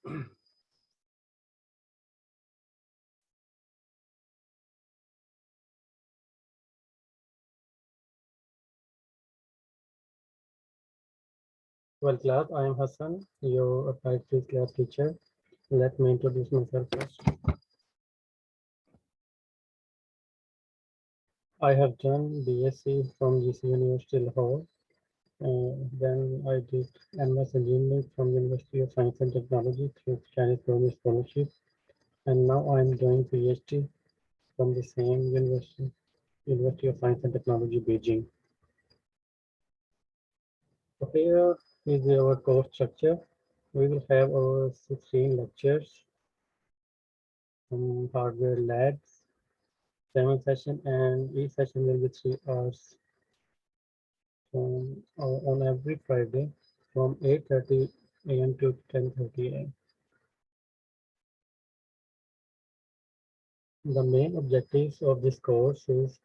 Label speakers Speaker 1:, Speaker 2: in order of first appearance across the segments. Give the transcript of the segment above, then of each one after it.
Speaker 1: Well, class, I am Hassan, your applied physics lab teacher. Let me introduce myself first. I have done BSc from GC University Lahore. Then I did MS Engineering from University of Science and Technology through Chinese Government Scholarship. And now I am doing PhD from the same university, University of Science and Technology, Beijing. So here is our course structure. We will have our 16 lectures, some hardware labs, 7 sessions, and each session will be 3 hours on every Friday from 8:30 a.m. to 10:30 a.m. The main objectives of this course is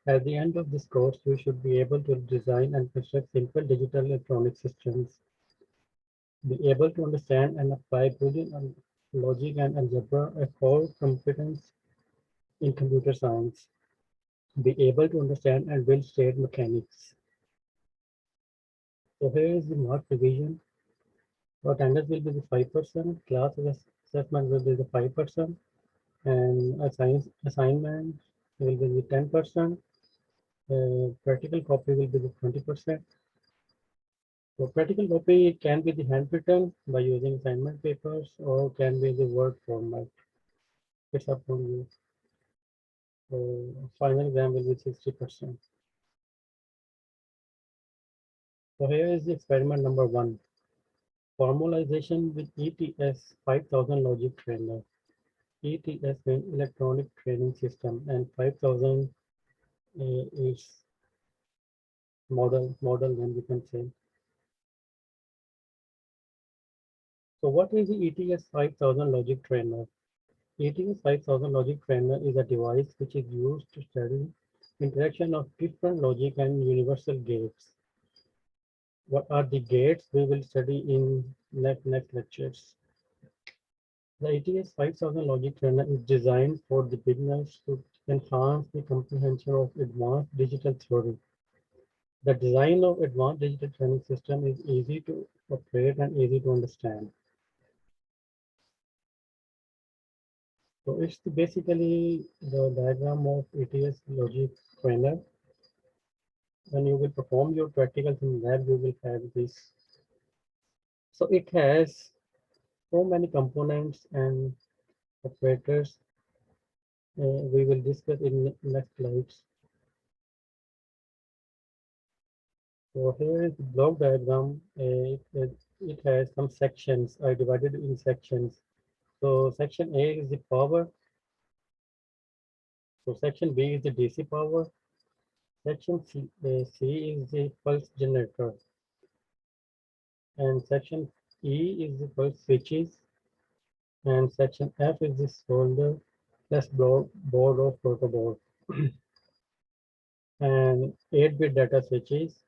Speaker 1: at the end of this course, you should be able to design and construct simple digital electronic systems, be able to understand and apply Boolean and logic and algebra, a core competence in computer science, be able to understand and build state mechanics. So here is the mark division. So attendance will be the 5%, class assessment will be the 5%, and assignment will be the 10%, practical copy will be the 20%. So practical copy can be the handwritten by using assignment papers or can be the Word format. It's up on you. So final exam will be 60%. So here is the experiment number 1. Formalization with ETS 5000 logic trainer. ETS means electronic training system, and 5000 is model name you can say. So what is the ETS 5000 logic trainer? ETS 5000 logic trainer is a device which is used to study interaction of different logic and universal gates. What are the gates we will study in next lectures. The ETS 5000 logic trainer is designed for the beginners to enhance the comprehension of advanced digital theory. The design of advanced digital training system is easy to operate and easy to understand. So it's basically the diagram of ETS logic trainer. When you will perform your practicals in lab, you will have this. So it has so many components and operators. We will discuss in next slides. So here is the block diagram. It has some sections. I divided in sections. So section A is the power. So section B is the DC power. Section C is the pulse generator. And section E is the pulse switches. And section F is the solder plus board of protoboard. And 8-bit data switches.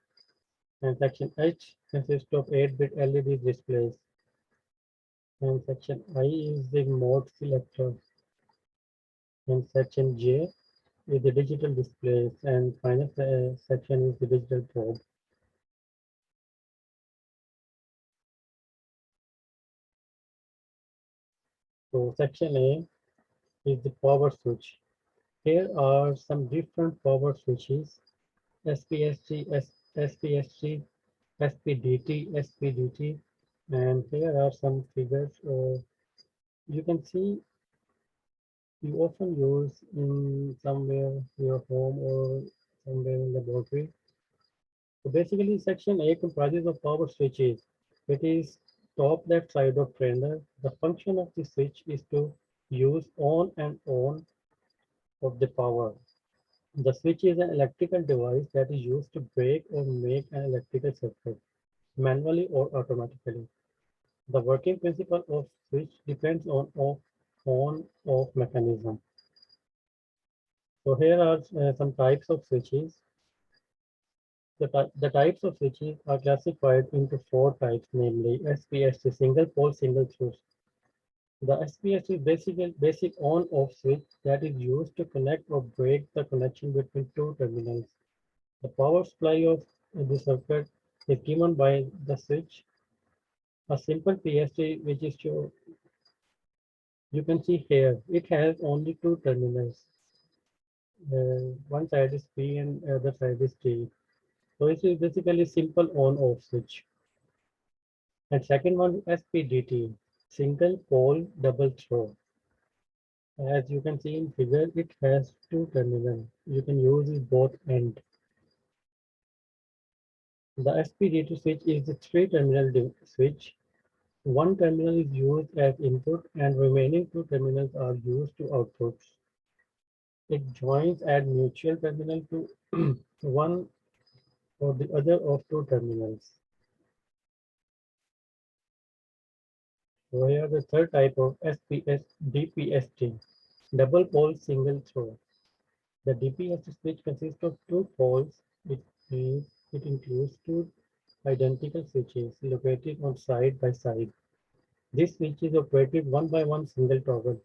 Speaker 1: And section H consists of 8-bit LED displays. And section I is the mode selector. And section J is the digital displays. And final section is the digital probe. So section A is the power switch. Here are some different power switches: SPST, SPST, SPDT, SPDT, and here are some figures. You can see you often use in somewhere your home or somewhere in the laboratory. So basically, section A comprises of power switches. It is top left side of trainer. The function of the switch is to use on and on of the power. The switch is an electrical device that is used to break or make an electrical circuit, manually or automatically. The working principle of switch depends on on-off mechanism. So here are some types of switches. The types of switches are classified into 4 types, namely SPST, single pole, single through. The SPS is basic on-off switch that is used to connect or break the connection between two terminals. The power supply of the circuit is given by the switch. A simple PSG, which is you can see here, it has only two terminals. One side is P and other side is T. So it is basically simple on-off switch. And second one, SPDT, single pole double throw. As you can see in figure, it has two terminals. You can use it both end. The SPDT switch is the three-terminal switch. One terminal is used as input and remaining two terminals are used to outputs. It joins at mutual terminal to one or the other of two terminals. So here the third type of SPS DPST, double pole single throw. The DPST switch consists of two poles. It means it includes two identical switches located on side by side. This switch is operated one by one single toggle,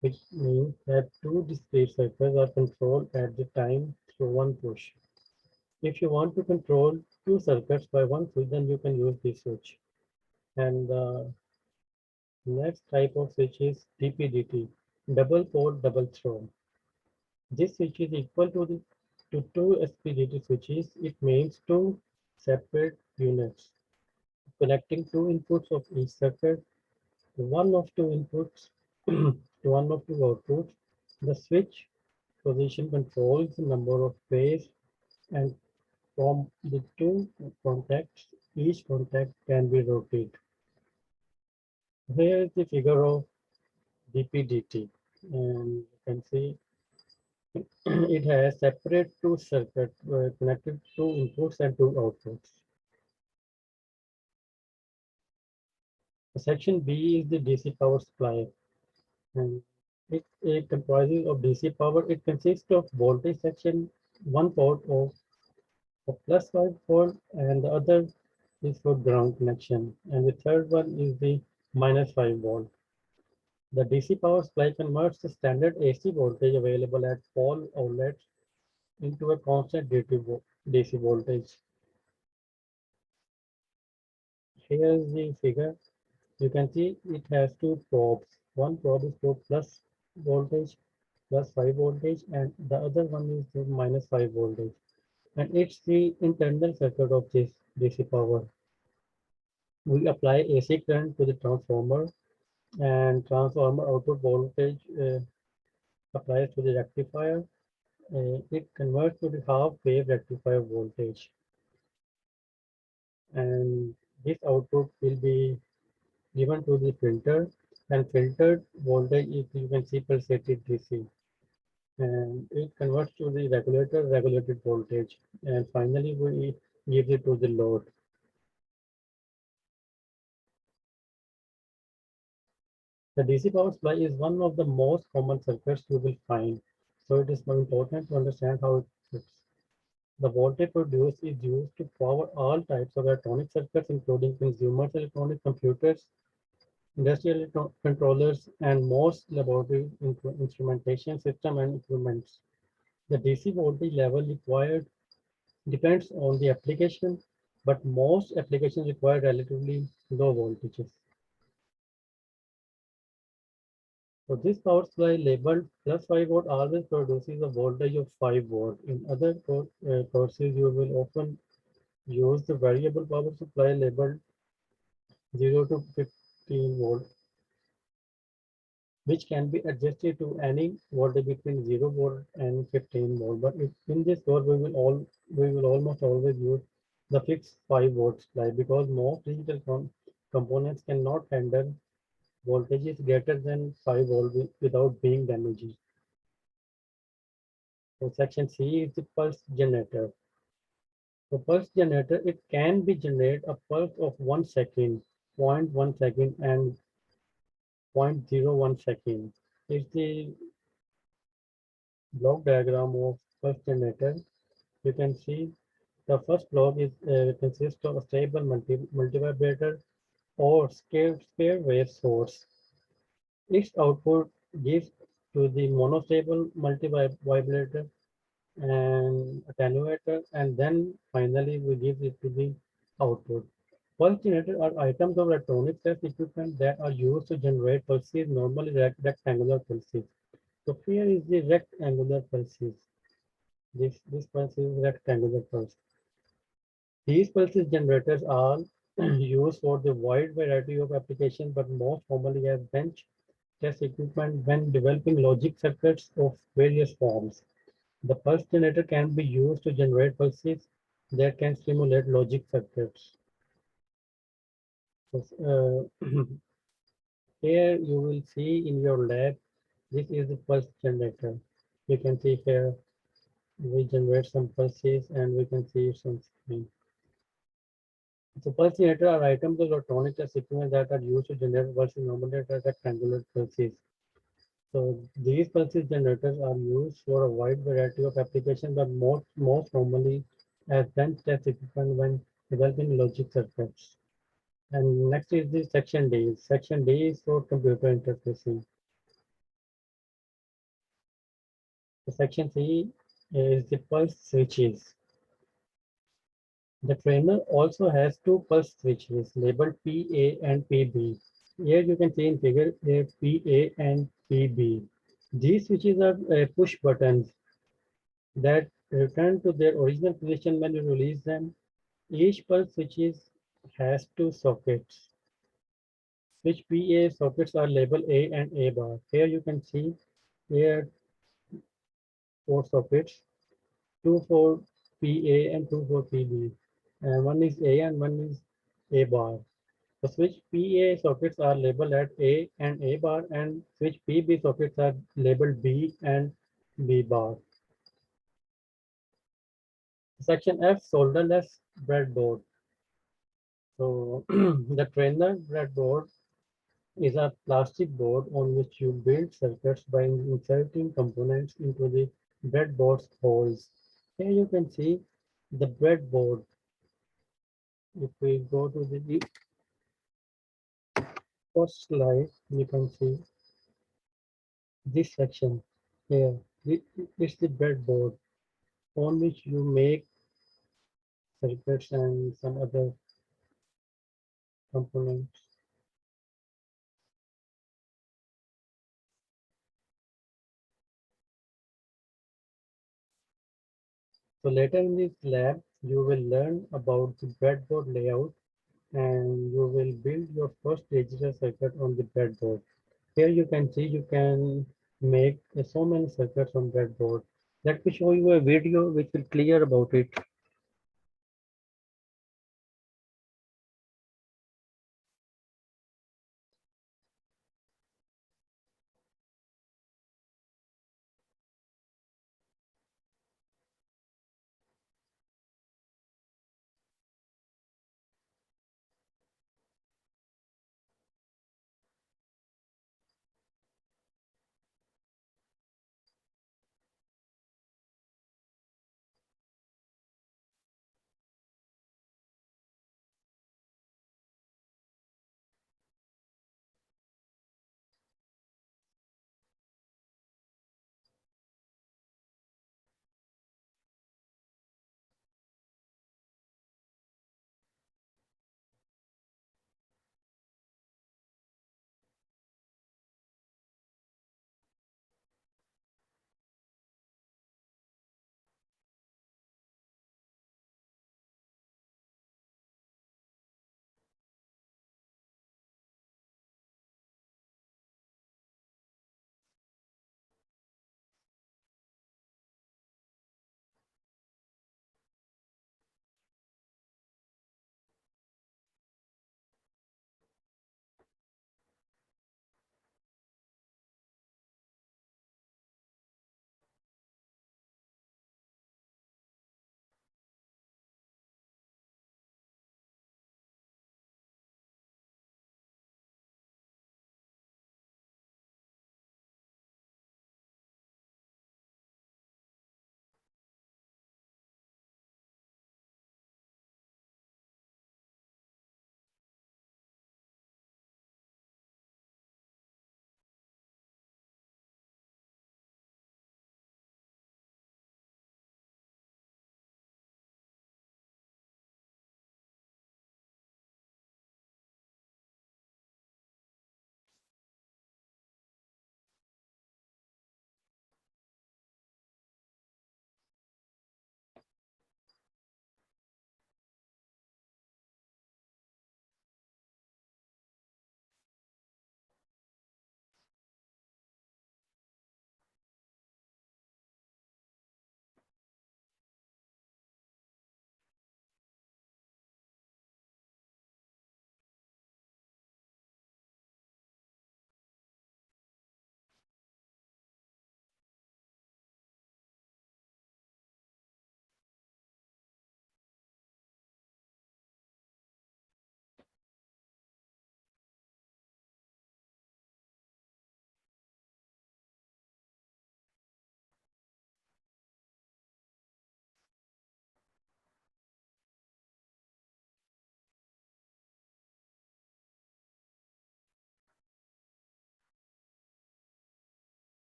Speaker 1: which means that two discrete circuits are controlled at the time through one push. If you want to control two circuits by one switch, then you can use this switch. And the next type of switch is DPDT, double pole double throw. This switch is equal to two SPDT switches. It means two separate units connecting two inputs of each circuit, one of two inputs to one of two outputs. The switch position controls the number of phase and from the two contacts, each contact can be rotated. Here is the figure of DPDT, and you can see it has separate two circuits connected two inputs and two outputs. Section B is the DC power supply, and it comprises of DC power. It consists of voltage section, one port of a plus 5 volt, and the other is for ground connection, and the third one is the minus 5 volt. The DC power supply converts the standard AC voltage available at all outlets into a constant DC voltage. Here is the figure. You can see it has two probes. One probe is for plus voltage, plus 5 voltage, and the other one is the minus 5 voltage. And it's the internal circuit of this DC power. We apply AC current to the transformer, and transformer output voltage applies to the rectifier. It converts to the half wave rectifier voltage, and this output will be given to the filter, and filtered voltage is, you can see, pulsated DC, and it converts to the regulated voltage, and finally we give it to the load. The DC power supply is one of the most common circuits you will find, so it is more important to understand how it works. The voltage produced is used to power all types of electronic circuits, including consumer electronic computers, industrial controllers, and most laboratory instrumentation system and equipments. The DC voltage level required depends on the application, but most applications require relatively low voltages. So this power supply labeled plus 5 volt always produces a voltage of 5 volt. In other courses, you will often use the variable power supply labeled 0 to 15 volt, which can be adjusted to any voltage between 0 volt and 15 volt. But in this course, we will almost always use the fixed 5 volt supply because most digital components cannot handle voltages greater than 5 volt without being damaged. So section C is the pulse generator. The pulse generator, it can be generate a pulse of 1 second, 0.1 second, and 0.01 second. It's the block diagram of pulse generator. You can see the first block is consists of a stable multivibrator or square wave source. Its output gives to the monostable multivibrator and attenuator, and then finally we give it to the output. Pulse generators are items of electronic test equipment that are used to generate pulses, normally rectangular pulses. So here is the rectangular pulses. This pulse is rectangular pulse. These pulses generators are used for the wide variety of applications, but most commonly as bench test equipment when developing logic circuits of various forms. The pulse generator can be used to generate pulses that can stimulate logic circuits. So, here you will see in your lab, this is the pulse generator. You can see here we generate some pulses and we can see some screen. So pulse generator are items of electronic test equipment that are used to generate pulses normally as rectangular pulses. So these pulses generators are used for a wide variety of applications, but most normally as bench test equipment when developing logic circuits. And next is the section D. Section D is for computer interfacing. The section C is the pulse switches. The trainer also has two pulse switches labeled PA and PB. Here you can see in figure PA and PB. These switches are push buttons that return to their original position when you release them. Each pulse switches has two sockets. Switch PA sockets are labeled A and A bar. Here you can see here four sockets, two for PA and two for PB. And one is A and one is A bar. The switch PA sockets are labeled at A and A bar, and switch PB sockets are labeled B and B bar. Section F, solderless breadboard. So the trainer breadboard is a plastic board on which you build circuits by inserting components into the breadboard's holes. Here you can see the breadboard. If we go to the first slide, you can see this section here. It's the breadboard on which you make circuits and some other components. So later in this lab, you will learn about the breadboard layout and you will build your first digital circuit on the breadboard. Here you can see you can make so many circuits on breadboard. Let me show you a video which will clear about it.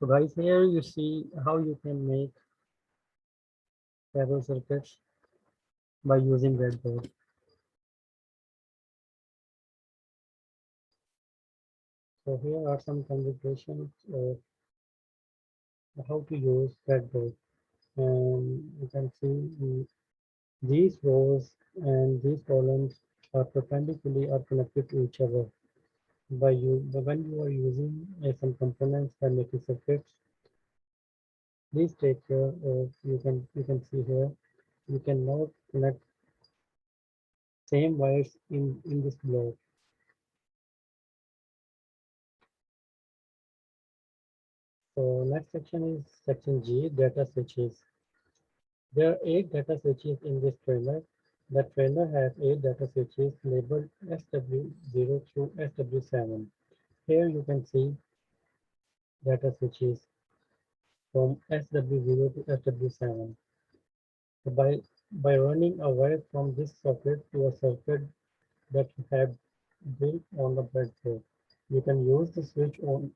Speaker 1: So guys, here you see how you can make parallel circuits by using breadboard. So here are some configurations of how to use breadboard. And you can see these rows and these columns are perpendicularly are connected to each other. When you are using some components and making circuits, please take care of you can see here you can now connect same wires in this block. So next section is section G, data switches. There are 8 data switches in this trailer. The trailer has 8 data switches labeled SW0 through SW7. Here you can see data switches from SW0 to SW7. So by running a wire from this socket to a circuit that you have built on the breadboard, you can use the switch on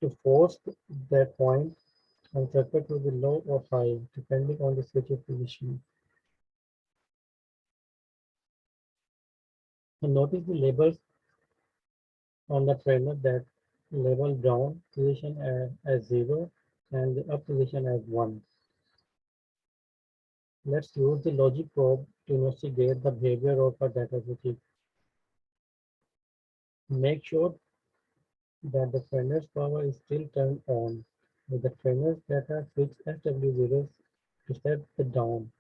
Speaker 1: to force that point and circuit will be low or high depending on the switch's position. And notice the labels on the trailer that label down position as 0 and the up position as 1. Let's use the logic probe to investigate the behavior of a data switch. Make sure that the trainer's power is still turned on. With the trainer's data switch SW0 to set the down.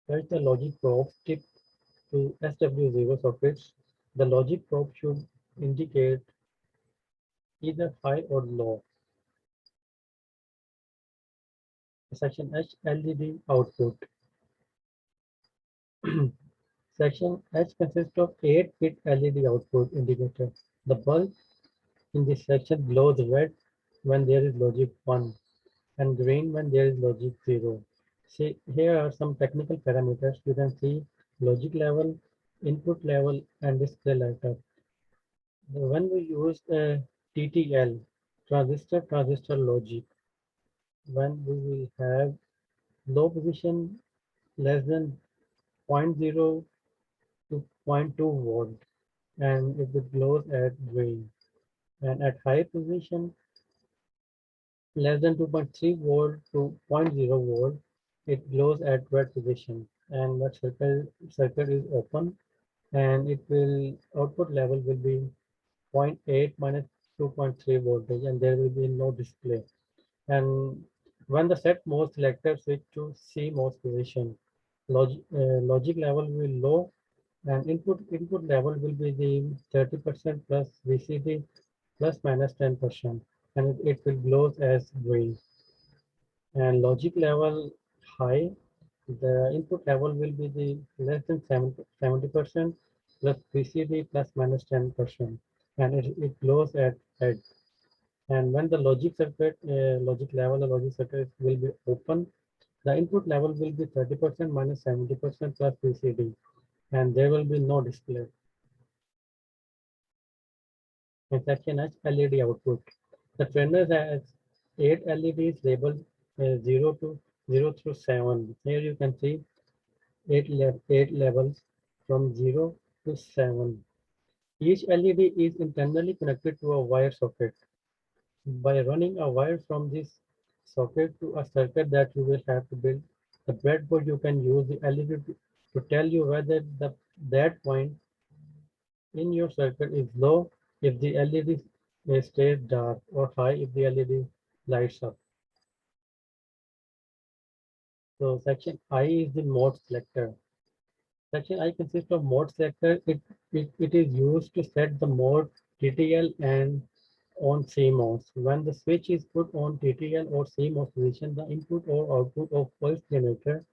Speaker 1: Touch the logic probe tip to SW0 sockets. The logic probe should indicate either high or low. Section H LED output. Section H consists of 8-bit LED output indicator. The bulb in this section glows red when there is logic 1 and green when there is logic 0. See, here are some technical parameters. You can see logic level, input level, and display lighter. When we use TTL, transistor logic, when we will have low position less than zero point 0 to zero point 0.2 volt, and if it glows at green, and at high position less than 2.3 volt to zero point 0 volt, it glows at red position, and that circuit is open, and it will output level will be zero point 0.8 minus 2.3 voltage, and there will be no display. And when the set mode selector switch to CMOS position, logic level will be low, and input level will be the 30% plus VCD plus minus 10%, and it will glow as green. And logic level high, the input level will be the less than 70% plus VCD plus minus 10%, and it glows at red. And when the logic circuit, logic level, the logic circuit will be open, the input level will be 30% minus 70% plus VCD, and there will be no display. In section H, LED output. The trainer has 8 LEDs labeled 0 through 7. Here you can see 8 levels from 0 to 7. Each LED is internally connected to a wire socket. By running a wire from this socket to a circuit that you will have to build, the breadboard you can use the LED to tell you whether that point in your circuit is low if the LED stays dark or high if the LED lights up. So section I is the mode selector. Section I consists of mode selector. It is used to set the mode TTL and on CMOS. When the switch is put on TTL or CMOS position, the input or output of pulse generator,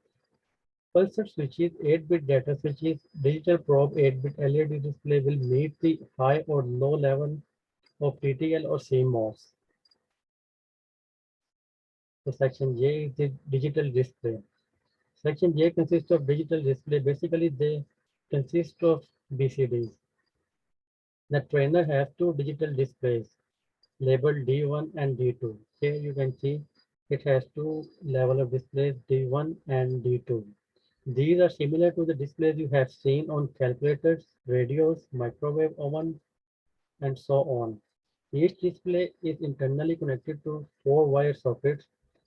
Speaker 1: pulsar switches, 8-bit data switches, digital probe 8-bit LED display will meet the high or low level of TTL or CMOS. So section J is the digital display. Section J consists of digital display. Basically, they consist of BCDs. The trainer has two digital displays labeled D1 and D2. Here you can see it has two level of displays D1 and D2. These are similar to the displays you have seen on calculators, radios, microwave oven, and so on. Each display is internally connected to four wire sockets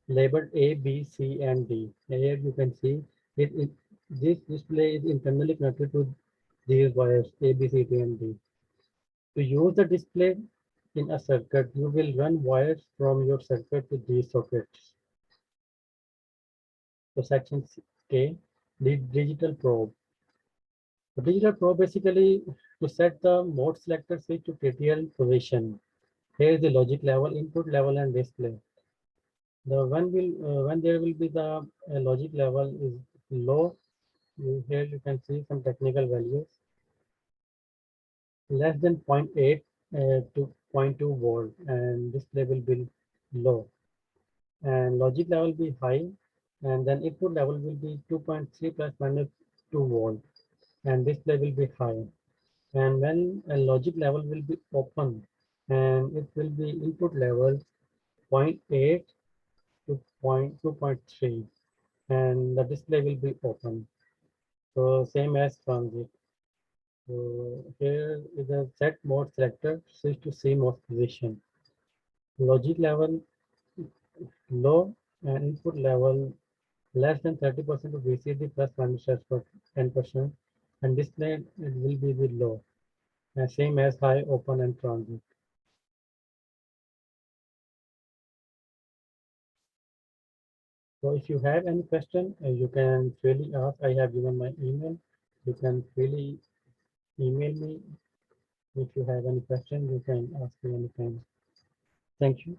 Speaker 1: labeled A, B, C, and D. Here you can see this display is internally connected to these wires A, B, C, D, and D. To use the display in a circuit, you will run wires from your circuit to these sockets. So section K, the digital probe. The digital probe basically to set the mode selector switch to critical position. Here is the logic level, input level, and display. When there will be the logic level is low, here you can see some technical values less than zero point 0.8 to zero point 0.2 volt, and display will be low. And logic level will be high, and then input level will be 2.3 plus minus 2 volt, and display will be high. And when a logic level will be open, and it will be input level 0.8 to 2.3, and the display will be open. So same as transit. So here is a set mode selector, switch to C mode position. Logic level low and input level less than 30% of VCD plus minus 10%, and display it will be the low, same as high, open, and transit. So if you have any question, you can freely ask. I have given my email. You can freely email me. If you have any question, you can ask me anytime. Thank you.